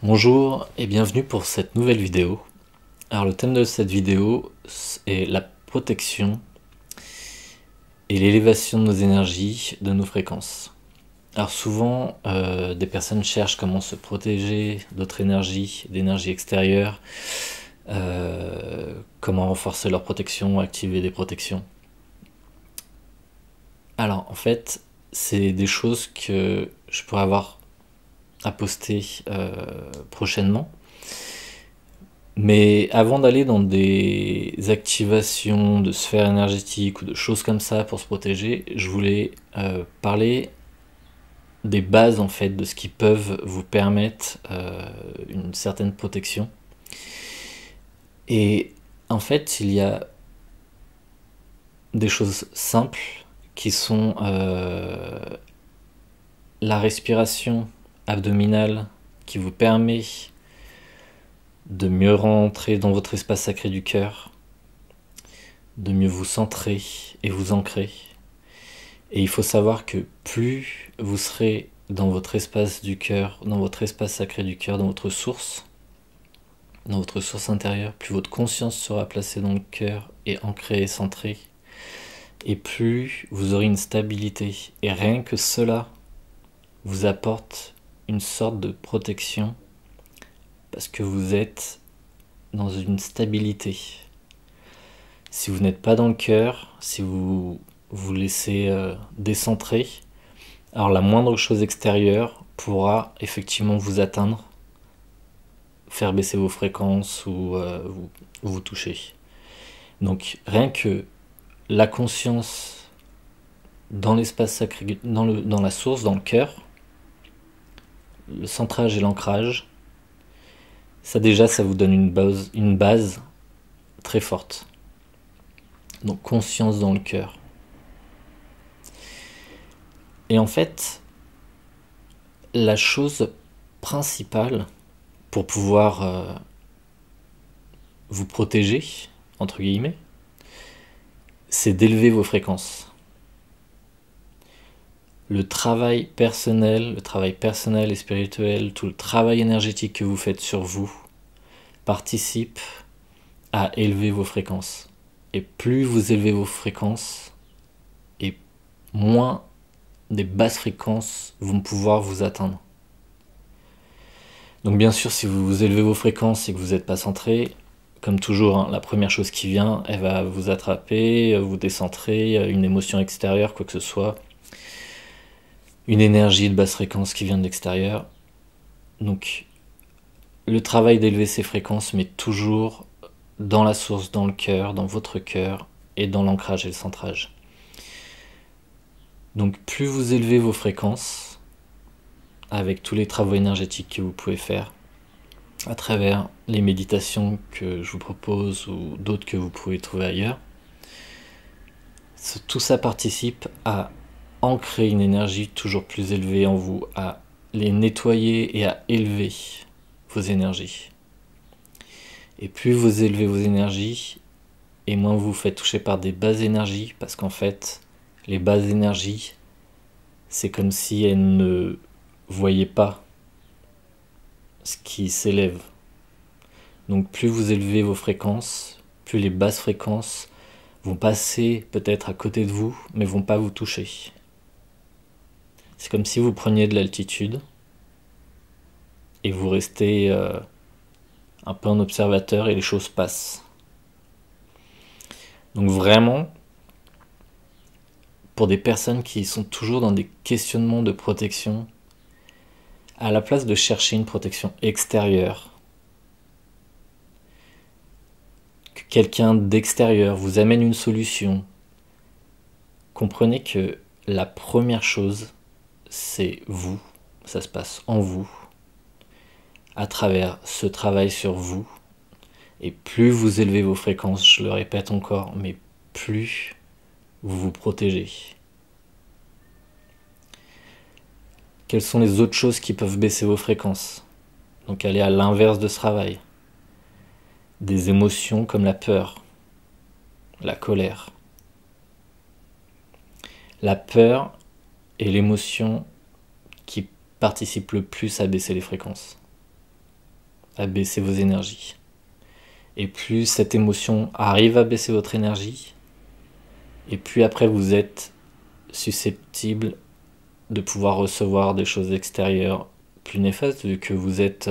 Bonjour et bienvenue pour cette nouvelle vidéo. Alors le thème de cette vidéo est la protection et l'élévation de nos énergies, de nos fréquences. Alors souvent des personnes cherchent comment se protéger d'autres énergies, d'énergie extérieure, comment renforcer leur protection, activer des protections. Alors en fait c'est des choses que je pourrais avoir à poster prochainement. Mais avant d'aller dans des activations de sphères énergétiques ou de choses comme ça pour se protéger, je voulais parler des bases en fait, de ce qui peuvent vous permettre une certaine protection. Et en fait, il y a des choses simples qui sont la respiration abdominale qui vous permet de mieux rentrer dans votre espace sacré du cœur, de mieux vous centrer et vous ancrer. Et il faut savoir que plus vous serez dans votre espace du cœur, dans votre espace sacré du cœur, dans votre source intérieure, plus votre conscience sera placée dans le cœur et ancrée et centrée, et plus vous aurez une stabilité. Et rien que cela vous apporte une sorte de protection, parce que vous êtes dans une stabilité. Si vous n'êtes pas dans le cœur, si vous vous laissez décentrer, alors la moindre chose extérieure pourra effectivement vous atteindre, faire baisser vos fréquences ou vous toucher. Donc rien que la conscience dans l'espace sacré, dans la source, dans le cœur, le centrage et l'ancrage, ça déjà ça vous donne une base très forte. Donc conscience dans le cœur. Et en fait, la chose principale pour pouvoir vous protéger, entre guillemets, c'est d'élever vos fréquences. Le travail personnel et spirituel, tout le travail énergétique que vous faites sur vous participe à élever vos fréquences. Et plus vous élevez vos fréquences, et moins des basses fréquences vont pouvoir vous atteindre. Donc bien sûr, si vous élevez vos fréquences et que vous n'êtes pas centré, comme toujours, hein, la première chose qui vient, elle va vous attraper, vous décentrer, une émotion extérieure, quoi que ce soit, une énergie de basse fréquence qui vient de l'extérieur. Donc le travail d'élever ces fréquences, mais toujours dans la source, dans le cœur, dans votre cœur, et dans l'ancrage et le centrage. Donc plus vous élevez vos fréquences, avec tous les travaux énergétiques que vous pouvez faire, à travers les méditations que je vous propose ou d'autres que vous pouvez trouver ailleurs, tout ça participe à ancrer une énergie toujours plus élevée en vous, à les nettoyer et à élever vos énergies. Et plus vous élevez vos énergies, et moins vous vous faites toucher par des basses énergies, parce qu'en fait, les basses énergies, c'est comme si elles ne voyaient pas ce qui s'élève. Donc plus vous élevez vos fréquences, plus les basses fréquences vont passer peut-être à côté de vous, mais vont pas vous toucher. C'est comme si vous preniez de l'altitude et vous restez un peu en observateur et les choses passent. Donc vraiment, pour des personnes qui sont toujours dans des questionnements de protection, à la place de chercher une protection extérieure, que quelqu'un d'extérieur vous amène une solution, comprenez que la première chose, c'est vous, ça se passe en vous, à travers ce travail sur vous. Et plus vous élevez vos fréquences, je le répète encore, mais plus vous vous protégez. Quelles sont les autres choses qui peuvent baisser vos fréquences? Donc aller à l'inverse de ce travail. Des émotions comme la peur, la colère. La peur est l'émotion qui participe le plus à baisser les fréquences. à baisser vos énergies. Et plus cette émotion arrive à baisser votre énergie, et plus après vous êtes susceptible de pouvoir recevoir des choses extérieures plus néfastes, vu que vous n'êtes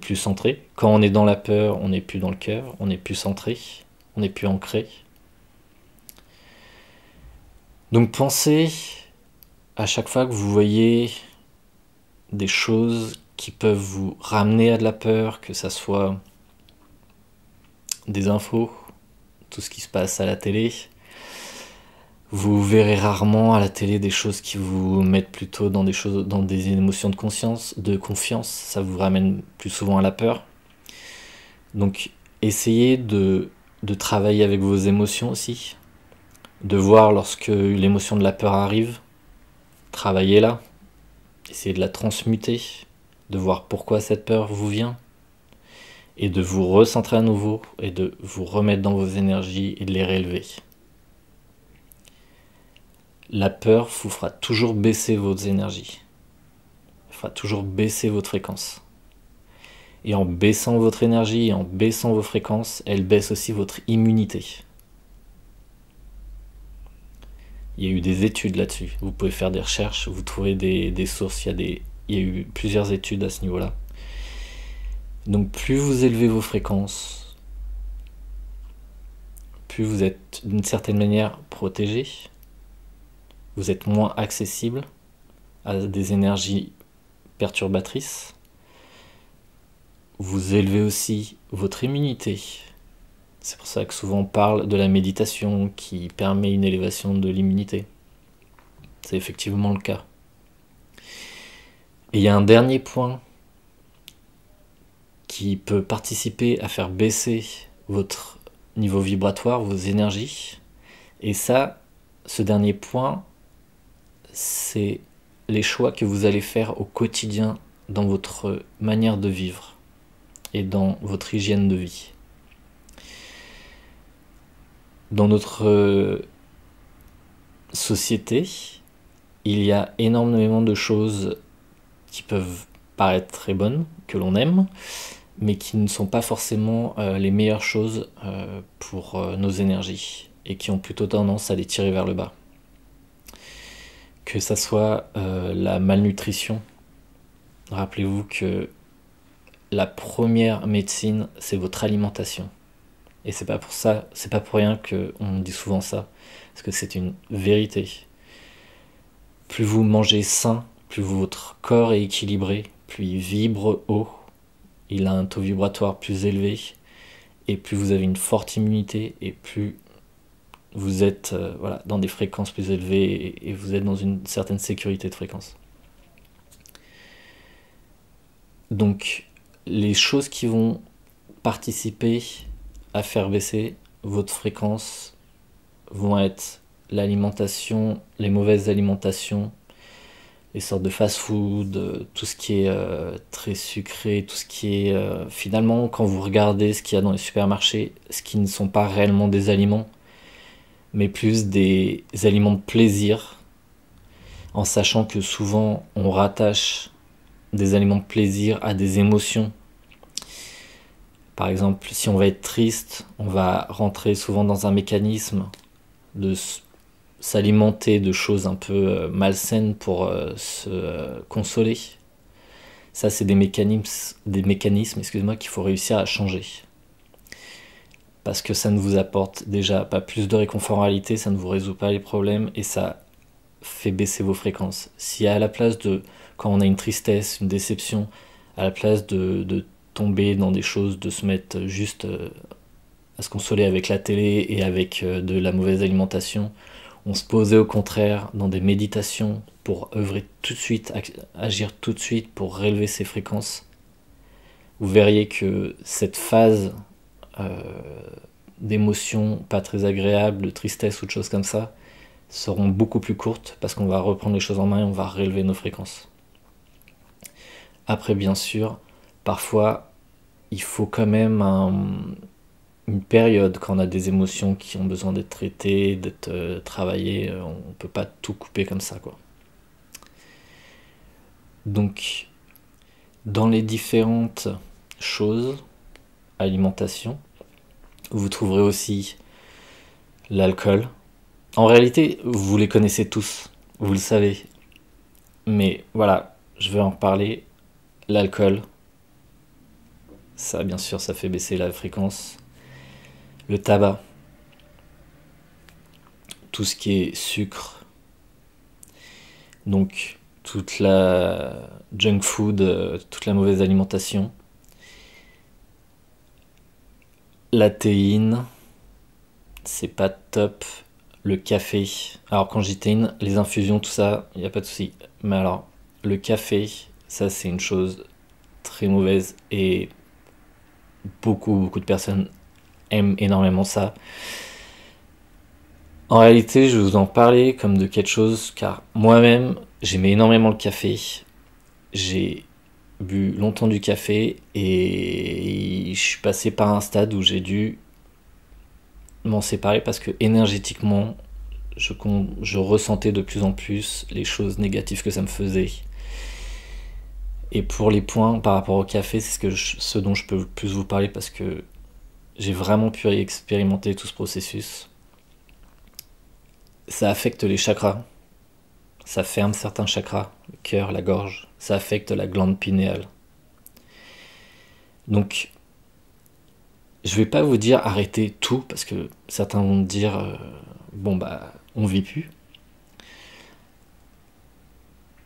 plus centré. Quand on est dans la peur, on n'est plus dans le cœur, on n'est plus centré, on n'est plus ancré. Donc pensez à chaque fois que vous voyez des choses qui peuvent vous ramener à de la peur, que ça soit des infos, tout ce qui se passe à la télé. Vous verrez rarement à la télé des choses qui vous mettent plutôt dans des émotions de confiance. Ça vous ramène plus souvent à la peur. Donc essayez de travailler avec vos émotions aussi, de voir lorsque l'émotion de la peur arrive, travaillez-la, essayez de la transmuter, de voir pourquoi cette peur vous vient, et de vous recentrer à nouveau, et de vous remettre dans vos énergies et de les réélever. La peur vous fera toujours baisser vos énergies, elle fera toujours baisser votre fréquence. Et en baissant votre énergie et en baissant vos fréquences, elle baisse aussi votre immunité. Il y a eu des études là-dessus. Vous pouvez faire des recherches, vous trouvez des sources. Il y a eu plusieurs études à ce niveau-là. Donc plus vous élevez vos fréquences, plus vous êtes d'une certaine manière protégé. Vous êtes moins accessible à des énergies perturbatrices. Vous élevez aussi votre immunité. C'est pour ça que souvent on parle de la méditation qui permet une élévation de l'immunité. C'est effectivement le cas. Et il y a un dernier point qui peut participer à faire baisser votre niveau vibratoire, vos énergies. Et ça, ce dernier point, c'est les choix que vous allez faire au quotidien dans votre manière de vivre et dans votre hygiène de vie. Dans notre société, il y a énormément de choses qui peuvent paraître très bonnes, que l'on aime, mais qui ne sont pas forcément les meilleures choses pour nos énergies et qui ont plutôt tendance à les tirer vers le bas. Que ça soit la malnutrition. Rappelez-vous que la première médecine, c'est votre alimentation. Et c'est pas pour rien qu'on dit souvent ça, parce que c'est une vérité. Plus vous mangez sain, plus votre corps est équilibré, plus il vibre haut, il a un taux vibratoire plus élevé, et plus vous avez une forte immunité, et plus vous êtes dans des fréquences plus élevées, et vous êtes dans une certaine sécurité de fréquence. Donc, les choses qui vont participer à faire baisser votre fréquence vont être l'alimentation, les mauvaises alimentations, les sortes de fast-food, tout ce qui est très sucré, tout ce qui est... finalement, quand vous regardez ce qu'il y a dans les supermarchés, ce qui ne sont pas réellement des aliments, mais plus des aliments de plaisir, en sachant que souvent on rattache des aliments de plaisir à des émotions. Par exemple, si on va être triste, on va rentrer souvent dans un mécanisme de s'alimenter de choses un peu malsaines pour se consoler. Ça, c'est des mécanismes, qu'il faut réussir à changer. Parce que ça ne vous apporte déjà pas plus de réconfort en réalité, ça ne vous résout pas les problèmes et ça fait baisser vos fréquences. Si à la place de, quand on a une tristesse, une déception, à la place de tomber dans des choses, de se mettre juste à se consoler avec la télé et avec de la mauvaise alimentation, on se posait au contraire dans des méditations pour œuvrer tout de suite, agir tout de suite pour relever ses fréquences. Vous verriez que cette phase d'émotions pas très agréables, de tristesse ou de choses comme ça, seront beaucoup plus courtes parce qu'on va reprendre les choses en main et on va relever nos fréquences. Après, bien sûr, parfois, il faut quand même une période quand on a des émotions qui ont besoin d'être traitées, d'être travaillées. On ne peut pas tout couper comme ça, quoi. Donc, Dans les différentes choses, alimentation, vous trouverez aussi l'alcool. En réalité, vous les connaissez tous, vous le savez. Mais voilà, je vais en reparler. L'alcool, ça bien sûr, ça fait baisser la fréquence. Le tabac, tout ce qui est sucre, donc toute la junk food, toute la mauvaise alimentation. La théine, c'est pas top. Le café. Alors quand je dis théine, les infusions, tout ça, il n'y a pas de souci. Mais alors, le café, ça c'est une chose très mauvaise et beaucoup de personnes aiment énormément ça. En réalité, je vais vous en parler comme de quelque chose, car moi-même, j'aimais énormément le café. J'ai bu longtemps du café et je suis passé par un stade où j'ai dû m'en séparer parce que énergétiquement, je ressentais de plus en plus les choses négatives que ça me faisait. Et pour les points par rapport au café, c'est ce dont je peux plus vous parler parce que j'ai vraiment pu expérimenter tout ce processus. Ça affecte les chakras, ça ferme certains chakras, le cœur, la gorge, ça affecte la glande pinéale. Donc, je vais pas vous dire arrêtez tout parce que certains vont me dire bon bah on vit plus.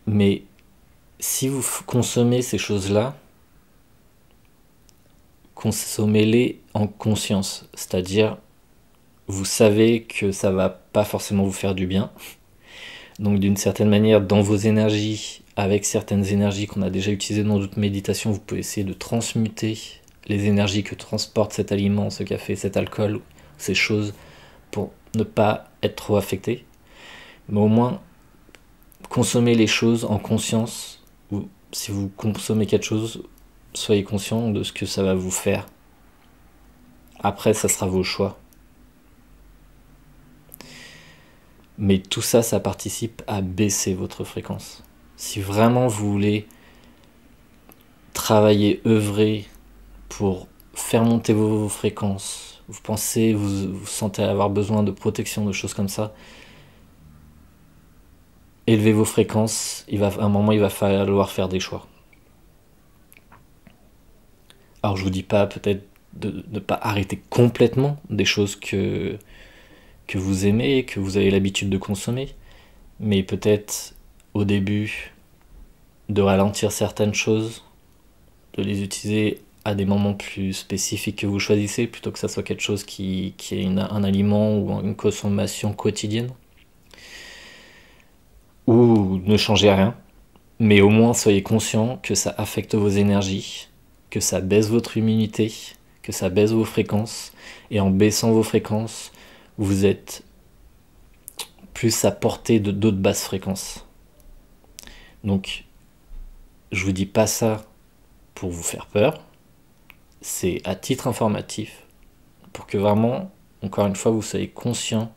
Mais si vous consommez ces choses-là, consommez-les en conscience, c'est-à-dire vous savez que ça va pas forcément vous faire du bien. Donc d'une certaine manière, dans vos énergies, avec certaines énergies qu'on a déjà utilisées dans d'autres méditations, vous pouvez essayer de transmuter les énergies que transporte cet aliment, ce café, cet alcool, ces choses, pour ne pas être trop affecté. Mais au moins, consommez les choses en conscience, ou si vous consommez quelque chose, soyez conscient de ce que ça va vous faire. Après, ça sera vos choix. Mais tout ça, ça participe à baisser votre fréquence. Si vraiment vous voulez travailler, œuvrer pour faire monter vos fréquences, vous pensez, vous sentez avoir besoin de protection, de choses comme ça, élevez vos fréquences, à un moment il va falloir faire des choix. Alors je vous dis pas peut-être de ne pas arrêter complètement des choses que vous aimez, que vous avez l'habitude de consommer, mais peut-être au début de ralentir certaines choses, de les utiliser à des moments plus spécifiques que vous choisissez, plutôt que ça soit quelque chose qui est un aliment ou une consommation quotidienne. Ou ne changez rien, mais au moins soyez conscient que ça affecte vos énergies, que ça baisse votre immunité, que ça baisse vos fréquences, et en baissant vos fréquences, vous êtes plus à portée de d'autres basses fréquences. Donc, je vous dis pas ça pour vous faire peur, c'est à titre informatif, pour que vraiment, encore une fois, vous soyez conscient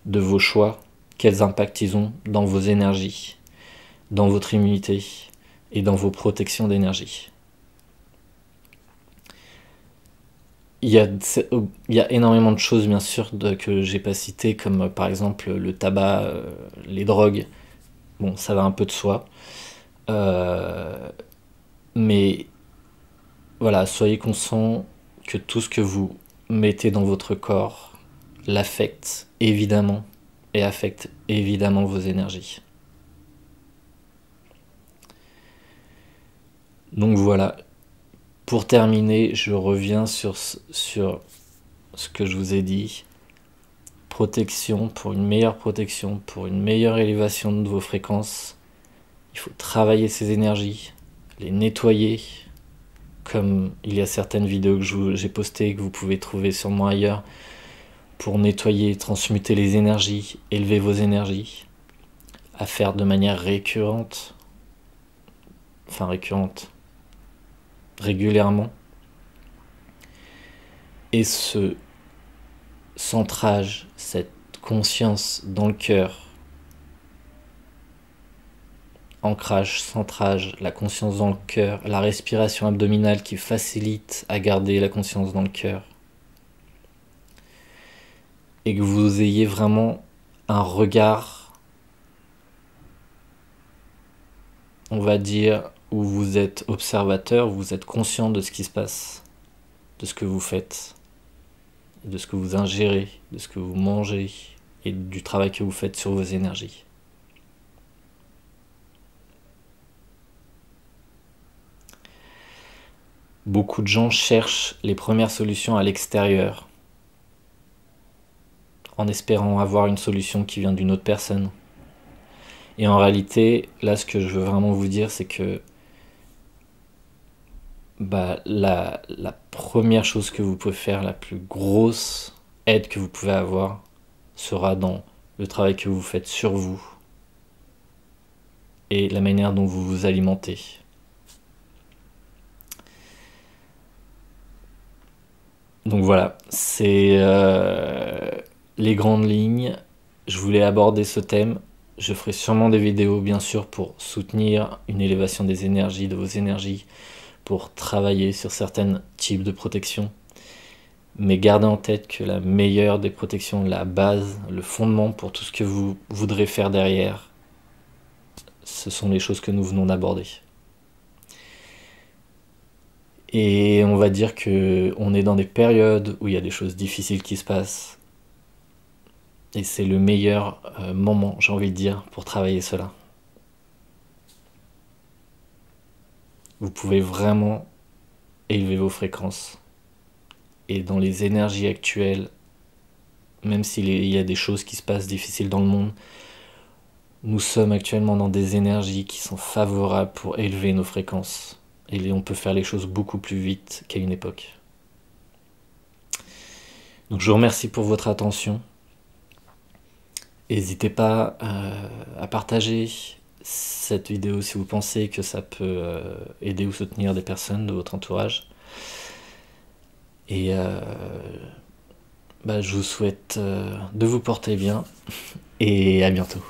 de vos choix, quels impacts ils ont dans vos énergies, dans votre immunité et dans vos protections d'énergie. Il y a énormément de choses, bien sûr, que j'ai pas citées, comme par exemple le tabac, les drogues. Bon, ça va un peu de soi. Mais voilà, soyez conscient que tout ce que vous mettez dans votre corps l'affecte évidemment et affecte évidemment vos énergies. Donc voilà, pour terminer, je reviens sur ce que je vous ai dit. Protection, pour une meilleure élévation de vos fréquences, il faut travailler ces énergies, les nettoyer, comme il y a certaines vidéos que j'ai postées, que vous pouvez trouver sûrement ailleurs, pour nettoyer, transmuter les énergies, élever vos énergies, à faire de manière régulièrement. Et ce centrage, cette conscience dans le cœur, ancrage, centrage, la conscience dans le cœur, la respiration abdominale qui facilite à garder la conscience dans le cœur. Et que vous ayez vraiment un regard, on va dire, où vous êtes observateur, vous êtes conscient de ce qui se passe, de ce que vous faites, de ce que vous ingérez, de ce que vous mangez et du travail que vous faites sur vos énergies. Beaucoup de gens cherchent les premières solutions à l'extérieur, en espérant avoir une solution qui vient d'une autre personne. Et en réalité, là, ce que je veux vraiment vous dire, c'est que la première chose que vous pouvez faire, la plus grosse aide que vous pouvez avoir, sera dans le travail que vous faites sur vous et la manière dont vous vous alimentez. Donc voilà, c'est les grandes lignes. Je voulais aborder ce thème. Je ferai sûrement des vidéos, bien sûr, pour soutenir une élévation des énergies, de vos énergies, pour travailler sur certains types de protections. Mais gardez en tête que la meilleure des protections, la base, le fondement pour tout ce que vous voudrez faire derrière, ce sont les choses que nous venons d'aborder. Et on va dire qu'on est dans des périodes où il y a des choses difficiles qui se passent. Et c'est le meilleur moment, j'ai envie de dire, pour travailler cela. Vous pouvez vraiment élever vos fréquences. Et dans les énergies actuelles, même s'il y a des choses qui se passent difficiles dans le monde, nous sommes actuellement dans des énergies qui sont favorables pour élever nos fréquences. Et on peut faire les choses beaucoup plus vite qu'à une époque. Donc je vous remercie pour votre attention. N'hésitez pas à partager cette vidéo si vous pensez que ça peut aider ou soutenir des personnes de votre entourage. Et je vous souhaite de vous porter bien et à bientôt.